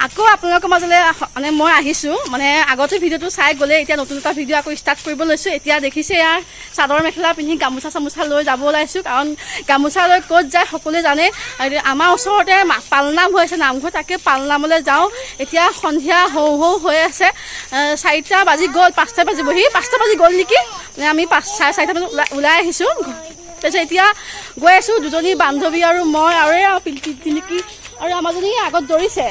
আকৌ আপোনালোকৰ মাজলৈ মানে মই আহিছোঁ মানে আগতে ভিডিঅ'টো চাই গ'লে এতিয়া নতুন এটা ভিডিঅ' আকৌ ষ্টাৰ্ট কৰিব লৈছোঁ এতিয়া দেখিছে ইয়াৰ চাদৰ মেখেলা পিন্ধি গামোচা চামোচা লৈ যাব ওলাইছোঁ কাৰণ গামোচা লৈ ক'ত যায় সকলোৱে জানে আমাৰ ওচৰতে পালনাম হৈ আছে নামঘৰ তাকে পালনামলৈ যাওঁ এতিয়া সন্ধিয়া হৌ হৌ হৈ আছে 4টা বাজি গ'ল 5টা বাজিবহি 5টা বাজি গ'ল নেকি আমি 4:30 বজাত ওলাই আহিছোঁ তাৰপিছত এতিয়া গৈ আছোঁ দুজনী বান্ধৱী আৰু মই আৰু নেকি আৰু আমাৰজনী আগত দৌৰিছে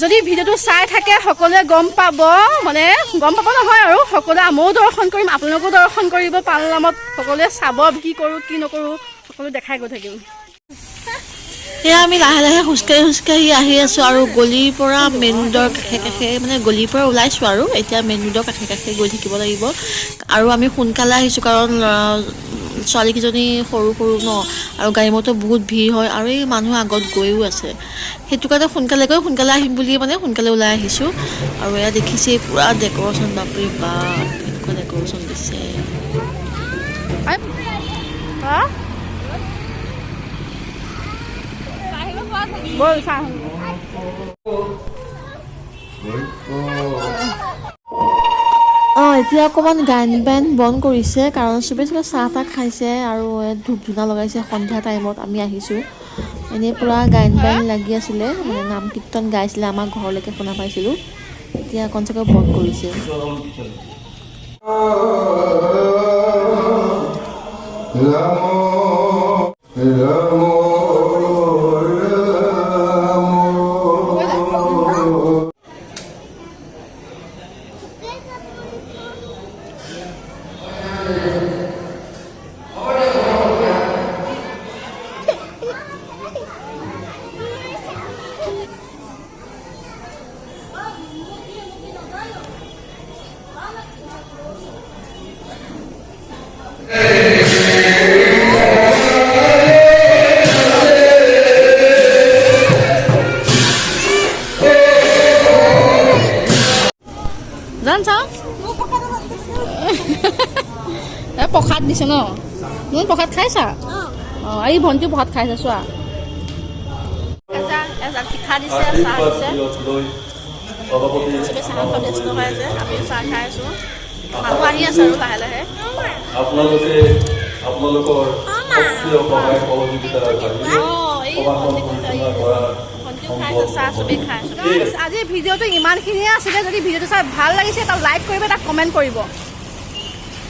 যদি ভিডিঅ'টো চাই থাকে সকলোৱে গম পাব মানে গম পাব নহয় আৰু সকলোৱে ময়ো দৰ্শন কৰিম আপোনালোকেও দৰ্শন কৰিব পালনামত সকলোৱে চাব কি কৰোঁ কি নকৰোঁ সকলো দেখাই গৈ থাকিম এয়া আমি লাহে লাহে খোজকাঢ়ি আহি আছোঁ আৰু গলিৰ পৰা মেইন ৰোডৰ কাষে মানে গলিৰ পৰা ওলাইছোঁ আৰু এতিয়া মেইন ৰোডৰ কাষে গৈ থাকিব লাগিব আৰু আমি সোনকালে আহিছোঁ কাৰণ ছোৱালীকেইজনী সৰু ন আৰু গাড়ী মটৰ বহুত ভিৰ হয় আৰু এই মানুহ আগত গৈও আছে সেইটো কাৰণে সোনকালে আহিম বুলি মানে সোনকালে ওলাই আহিছোঁ আৰু এয়া দেখিছে পুৰা ডেক'ৰেশ্যন বাপৰে বাপ কেনেকুৱা ডেক'ৰেশ্যন দিছে এতিয়া অকণমান গায়ন বায়ন বন্ধ কৰিছে কাৰণ চবে চাহ তাহ খাইছে আৰু ধূপ ধূনা লগাইছে সন্ধিয়া টাইমত আমি আহিছোঁ এনেই পূৰা গায়ন বায়ন লাগি আছিলে মানে নাম কীৰ্তন গাইছিলে আমাৰ ঘৰলৈকে শুনা পাইছিলোঁ এতিয়া অকণ চাগে বন্ধ কৰিছে প্ৰসাদ দিছে ন তুমি প্ৰসাদ খাইছা অঁ এই ভণ্টি প্ৰসাদ খাইছা চোৱা পিঠা দিছে চাহ দিছে চবে চাহ খাই ব্যস্ত হৈ আছে আমিও চাহ খাই আছোঁ মানুহ আহি আছে আৰু লাহে লাহে আজি ভিডিঅ'টো ইমানখিনিয়ে আছিলে যদি ভিডিঅ'টো চাই ভাল লাগিছে এটা লাইক কৰিব এটা কমেণ্ট কৰিব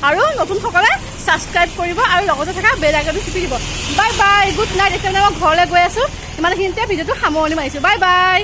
আৰু নতুনসকলে ছাবস্ক্ৰাইব কৰিব আৰু লগতে থকা বেল আইকনটো টিপি দিব বাই বাই গুড নাইট এতিয়া মই ঘৰলৈ গৈ আছোঁ ইমানখিনিতে ভিডিঅ'টো সামৰণি মাৰিছোঁ বাই বাই